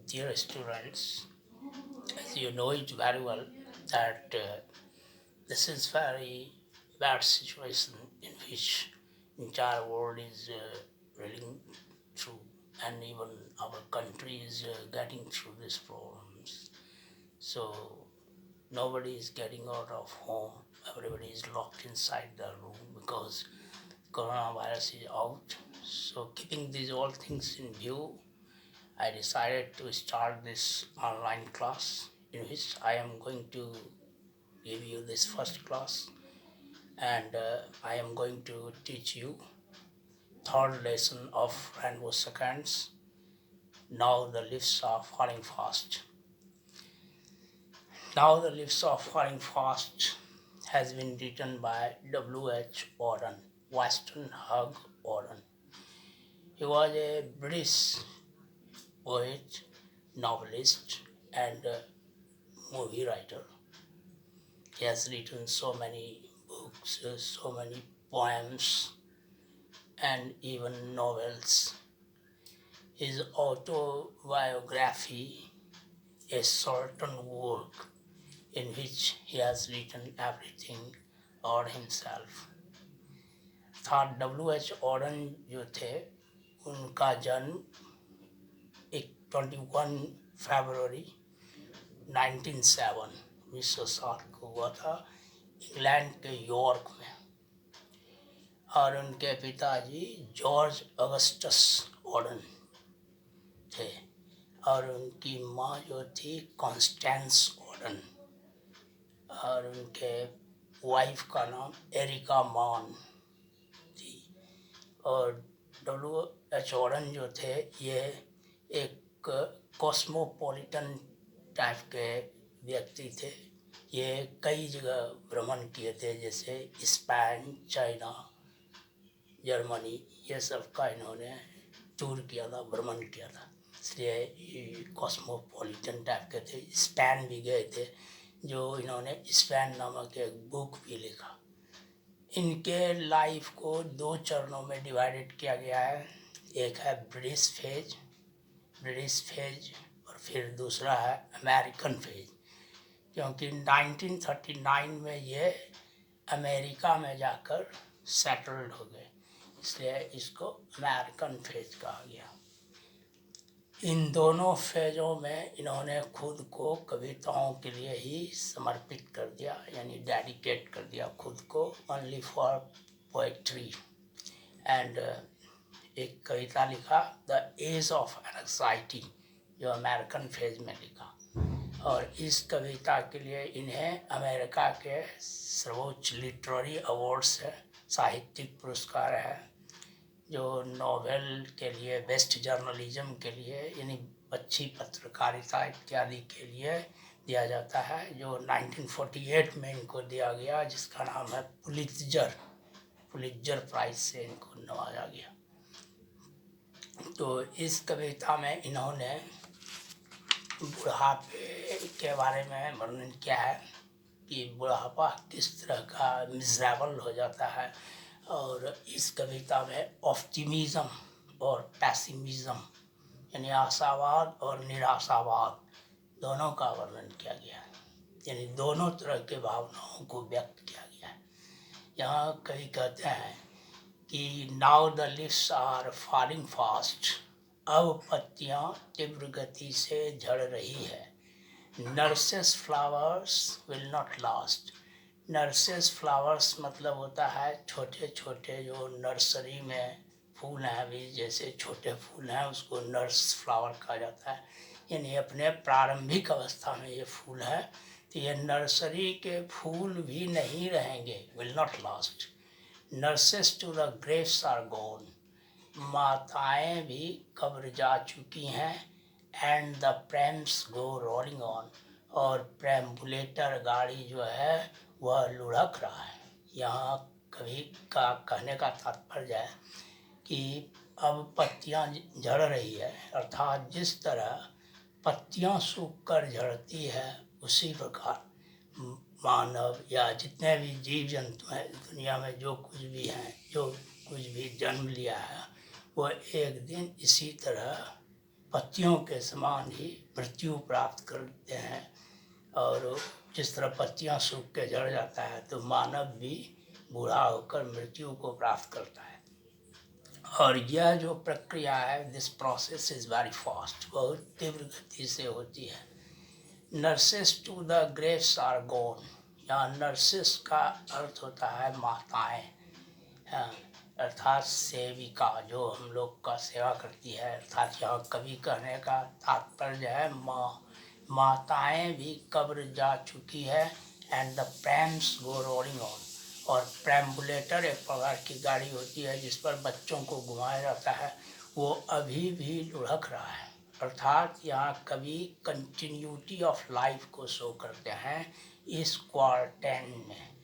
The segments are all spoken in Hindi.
Dear students, as you know it very well that this is very bad situation in which entire world is reeling through, and even our country is getting through these problems. So nobody is getting out of home. Everybody is locked inside the room because coronavirus is out. So keeping these all things in view, I decided to start this online class in which I am going to give you this first class, and I am going to teach you third lesson of rainbow seconds. Now the leaves are falling fast. Now the leaves are falling fast has been written by W.H. Auden, Weston Hugh Auden. He was a British poet, novelist, and movie writer. He has written so many books, so many poems, and even novels. His autobiography, a certain work in which he has written everything about himself. था W.H. ऑडन जो थे उनका जन्म 21 फरवरी 1907 को हुआ था इंग्लैंड के यॉर्क में, और उनके पिताजी जॉर्ज अगस्टस ऑडन थे और उनकी माँ जो थी कॉन्स्टेंस ऑडन, और उनके वाइफ का नाम एरिका मान थी। और W.H. ऑडन जो थे ये एक कॉस्मोपॉलिटन टाइप के व्यक्ति थे। ये कई जगह भ्रमण किए थे, जैसे स्पेन, चाइना, जर्मनी, ये सब का इन्होंने टूर किया था, भ्रमण किया था, इसलिए कॉस्मोपॉलिटन टाइप के थे। स्पेन भी गए थे, जो इन्होंने स्पेन नामक एक बुक भी लिखा। इनके लाइफ को दो चरणों में डिवाइडेड किया गया है। एक है ब्रिटिश फेज और फिर दूसरा है अमेरिकन फेज, क्योंकि 1939 में ये अमेरिका में जाकर सेटल्ड हो गए, इसलिए इसको अमेरिकन फेज कहा गया। इन दोनों फेजों में इन्होंने खुद को कविताओं के लिए ही समर्पित कर दिया, यानी डेडिकेट कर दिया खुद को, ओनली फॉर पोएट्री। एंड एक कविता लिखा द एज ऑफ एंग्जाइटी, जो अमेरिकन फेज में लिखा, और इस कविता के लिए इन्हें अमेरिका के सर्वोच्च लिटरेरी अवार्ड्स है, साहित्यिक पुरस्कार है, जो नोवेल के लिए, बेस्ट जर्नलिज्म के लिए, यानी अच्छी पत्रकारिता इत्यादि के लिए दिया जाता है, जो 1948 में इनको दिया गया, जिसका नाम है पुलित्जर प्राइज से इनको नवाजा गया। तो इस कविता में इन्होंने बुढ़ापे के बारे में वर्णन किया है कि बुढ़ापा किस तरह का मिजरेबल हो जाता है, और इस कविता में ऑप्टिमिज्म और पैसिमिज्म, यानी आशावाद और निराशावाद, दोनों का वर्णन किया गया है, यानी दोनों तरह के भावनाओं को व्यक्त किया गया है। यहाँ कवि कहते हैं कि now the leaves are falling fast, अब पत्तियाँ तीव्र गति से झड़ रही है। Nurses flowers will not last, nurses flowers मतलब होता है छोटे छोटे जो नर्सरी में फूल हैं, अभी जैसे छोटे फूल हैं उसको नर्स फ्लावर कहा जाता है, यानी अपने प्रारंभिक अवस्था में ये फूल है, तो ये नर्सरी के फूल भी नहीं रहेंगे, will not last. Nurses to the graves are gone, माताएँ भी कब्र जा चुकी हैं। And the prams go rolling on, और प्रैम्बुलेटर गाड़ी जो है वह लुढ़क रहा है। यहाँ कवि का कहने का तात्पर्य है कि अब पत्तियाँ झड़ रही है, अर्थात जिस तरह पत्तियाँ सूखकर झड़ती है उसी प्रकार मानव या जितने भी जीव जंतु हैं दुनिया में, जो कुछ भी हैं, जो कुछ भी जन्म लिया है, वह एक दिन इसी तरह पत्तियों के समान ही मृत्यु प्राप्त करते हैं। और जिस तरह पत्तियां सूख के झड़ जाता है तो मानव भी बूढ़ा होकर मृत्यु को प्राप्त करता है। और यह जो प्रक्रिया है, this process is very fast, बहुत तीव्र गति से होती है। Nurses to the graves are gone, यहाँ नर्सेस का अर्थ होता है माताएं, अर्थात सेविका, जो हम लोग का सेवा करती है। अर्थात यहाँ कवि कहने का तात्पर्य है माताएं भी कब्र जा चुकी है। And the prams go rolling on, और प्रैम्बुलेटर एक प्रकार की गाड़ी होती है जिस पर बच्चों को घुमाया जाता है, वो अभी भी लुढ़क रहा है। अर्थात यहाँ कवि कंटिन्यूटी ऑफ लाइफ को शो करते हैं इस क्वार्टेन में,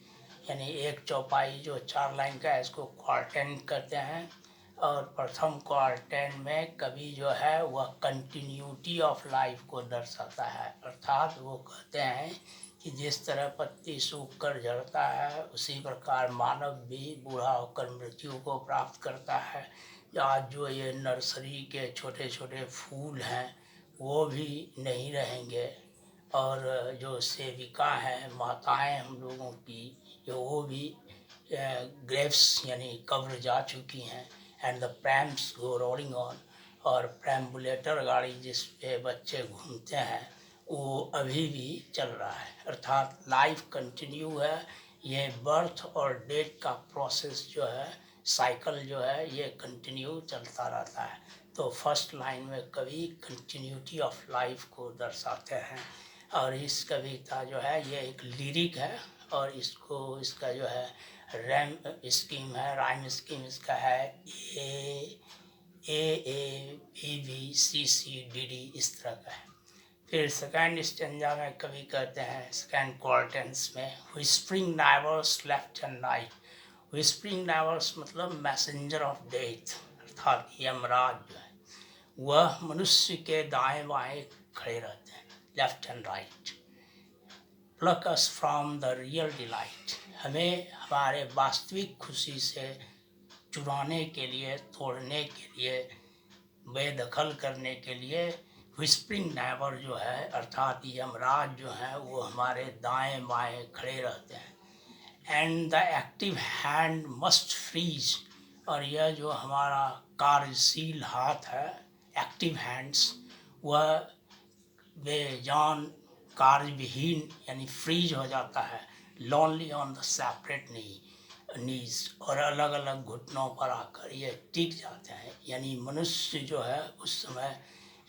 यानी एक चौपाई जो 4 लाइन का है इसको क्वार्टेन कहते हैं। और प्रथम क्वार्टेन में कवि जो है वह कंटिन्यूटी ऑफ लाइफ को दर्शाता है। अर्थात वो कहते हैं कि जिस तरह पत्ती सूख कर झड़ता है उसी प्रकार मानव भी बूढ़ा होकर मृत्यु को प्राप्त करता है। आज जो ये नर्सरी के छोटे छोटे फूल हैं वो भी नहीं रहेंगे, और जो सेविका हैं, माताएं हम लोगों की, जो वो भी ग्रेव्स यानी कब्र जा चुकी हैं। And the prams go rolling on, और प्रैम्बुलेटर गाड़ी जिस पे बच्चे घूमते हैं वो अभी भी चल रहा है। अर्थात लाइफ कंटिन्यू है। ये बर्थ और डेथ का प्रोसेस जो है, साइकिल जो है, ये कंटिन्यू चलता रहता है। तो फर्स्ट लाइन में कवि कंटिन्यूटी ऑफ लाइफ को दर्शाते हैं। और इस कविता जो है ये एक लिरिक है, और इसका जो है रैम स्कीम है, राइम स्कीम इसका है A B B C C D D, इस तरह का है। फिर सेकेंड स्टेंजा में कवि कहते हैं सेकेंड क्वार्टेंस में, whispering neighbours left and right. Whispering neighbours मतलब मैसेंजर ऑफ डेथ, अर्थात यमराज जो है वह मनुष्य के दाएं बाएं खड़े रहते हैं, left and right. Pluck us from the real delight, हमें हमारे वास्तविक खुशी से चुराने के लिए, तोड़ने के लिए, बेदखल करने के लिए व्हिस्परिंग नाइबर जो है अर्थात यमराज जो है वो हमारे दाएं बाएं खड़े रहते हैं। And the active hand must freeze, और यह जो हमारा कार्यशील हाथ है, एक्टिव हैंड्स, वह बेजान कार्य विहीन यानी फ्रीज हो जाता है। लॉनली ऑन द सेपरेट नीज, और अलग अलग घुटनों पर आकर ये टिक जाते हैं। यानी मनुष्य जो है उस समय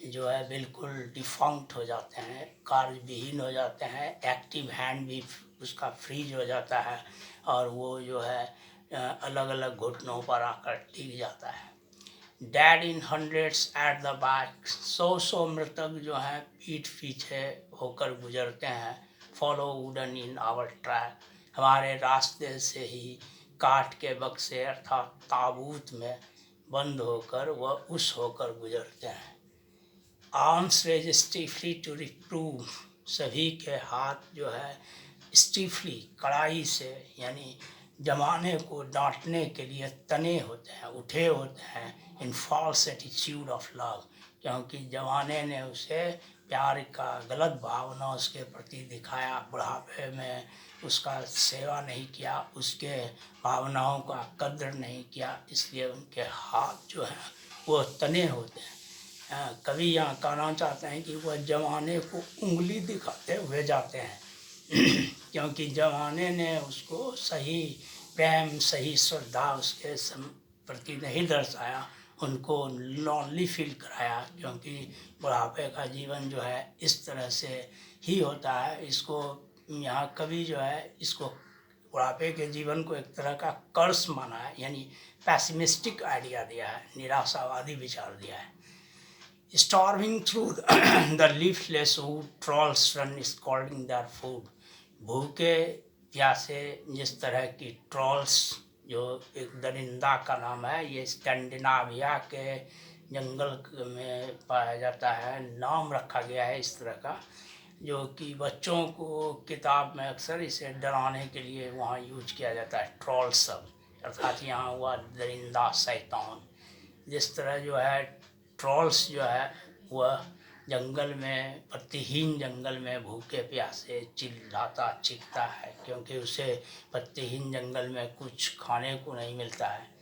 जो है बिल्कुल डिफॉन्ट हो जाते हैं, कार्य विहीन हो जाते हैं। एक्टिव हैंड भी उसका फ्रीज हो जाता है, और वो जो है अलग अलग घुटनों पर आकर टिक जाता है। Dead in hundreds at the back, 100 मृतक जो हैं पीठ पीछे होकर गुजरते हैं। Follow wooden in our track, हमारे रास्ते से ही काठ के बक्से अर्थात ताबूत में बंद होकर वह उस होकर गुजरते हैं। आर्म्स रेज स्टीफली टू रिप्रूव, सभी के हाथ जो है स्टीफली कड़ाई से यानी जमाने को डांटने के लिए तने होते हैं, उठे होते हैं। इन फॉल्स एटीट्यूड ऑफ लव, क्योंकि जमाने ने उसे प्यार का गलत भावना उसके प्रति दिखाया, बुढ़ापे में उसका सेवा नहीं किया, उसके भावनाओं का कद्र नहीं किया, इसलिए उनके हाथ जो हैं वो तने होते हैं। कवि यहाँ कहना चाहते हैं कि वह जमाने को उंगली दिखाते हुए जाते हैं क्योंकि जमाने ने उसको सही प्रेम, सही श्रद्धा उसके प्रति नहीं दर्शाया, उनको लॉनली फील कराया। क्योंकि बुढ़ापे का जीवन जो है इस तरह से ही होता है। इसको यहाँ कवि जो है इसको बुढ़ापे के जीवन को एक तरह का कर्स माना है, यानी पैसिमिस्टिक आइडिया दिया है, निराशावादी विचार दिया है। Starving through the leafless wood, trolls run scalding their food. भूखे प्यासे जिस तरह की ट्रॉल्स, जो एक दरिंदा का नाम है, ये स्कैंडिनाविया के जंगल में पाया जाता है, नाम रखा गया है इस तरह का, जो कि बच्चों को किताब में अक्सर इसे डराने के लिए वहाँ यूज किया जाता है, ट्रॉल सब, अर्थात यहाँ हुआ दरिंदा शैतान। जिस तरह जो है ट्रॉल्स जो है वह जंगल में, पत्तीहीन जंगल में भूखे प्यासे चिल्लाता चीखता है, क्योंकि उसे पत्तीहीन जंगल में कुछ खाने को नहीं मिलता है।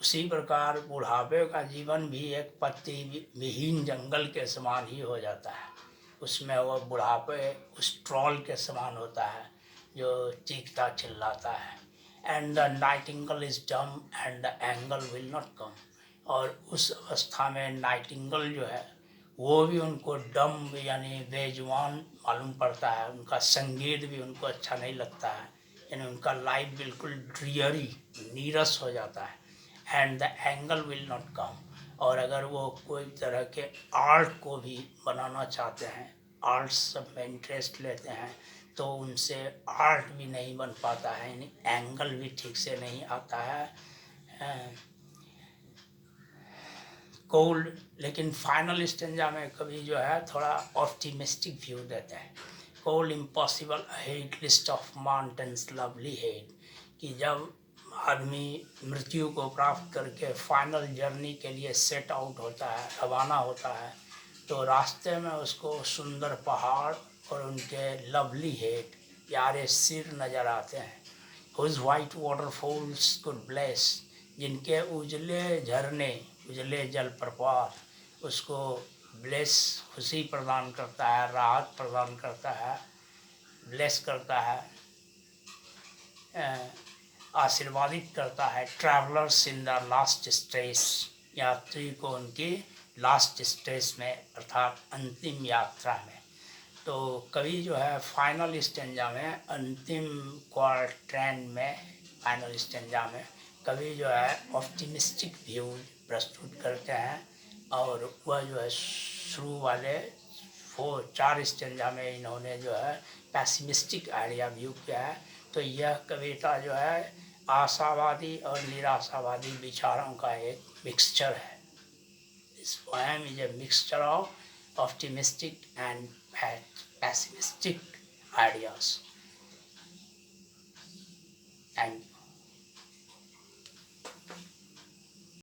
उसी प्रकार बुढ़ापे का जीवन भी एक पत्ती विहीन जंगल के समान ही हो जाता है। उसमें वह बुढ़ापे उस ट्रॉल के समान होता है जो चीखता चिल्लाता है। And the Nightingale is dumb and the angle will not come. और उस अवस्था में नाइटिंगल जो है वो भी उनको डम यानी बेजुबान मालूम पड़ता है, उनका संगीत भी उनको अच्छा नहीं लगता है, यानी उनका लाइफ बिल्कुल ड्रियरी नीरस हो जाता है। And the angle will not come. और अगर वो कोई तरह के आर्ट को भी बनाना चाहते हैं, आर्ट सब में इंटरेस्ट लेते हैं, तो उनसे आर्ट भी नहीं बन पाता है, यानी एंगल भी ठीक से नहीं आता है। कोल्ड, लेकिन फाइनल स्टेंजा में कभी जो है थोड़ा ऑप्टिमिस्टिक व्यू देते हैं। Cold impossible head list of mountains lovely head, कि जब आदमी मृत्यु को प्राप्त करके फाइनल जर्नी के लिए सेट आउट होता है, रवाना होता है, तो रास्ते में उसको सुंदर पहाड़ और उनके लवली हेड, प्यारे सिर नज़र आते हैं। Whose white waterfalls could bless, जिनके उजले झरने, उजले जलप्रपात उसको ब्लेस, खुशी प्रदान करता है, राहत प्रदान करता है, ब्लेस करता है, आशीर्वादित करता है। Travellers in the last stage, यात्री को उनकी लास्ट स्टेज में अर्थात अंतिम यात्रा में। तो कवि जो है फाइनल स्टेंजा में, अंतिम क्वार्ट्रेन में, फाइनल स्टेंजा में कवि जो है ऑप्टिमिस्टिक व्यू प्रस्तुत करते हैं, और वह जो है शुरू वाले 4 स्टेंजा में इन्होंने जो है पैसिमिस्टिक आइडिया व्यू किया है। तो यह कविता जो है आशावादी और निराशावादी विचारों का एक मिक्सचर है। This poem is a mixture of optimistic and pessimistic ideas. And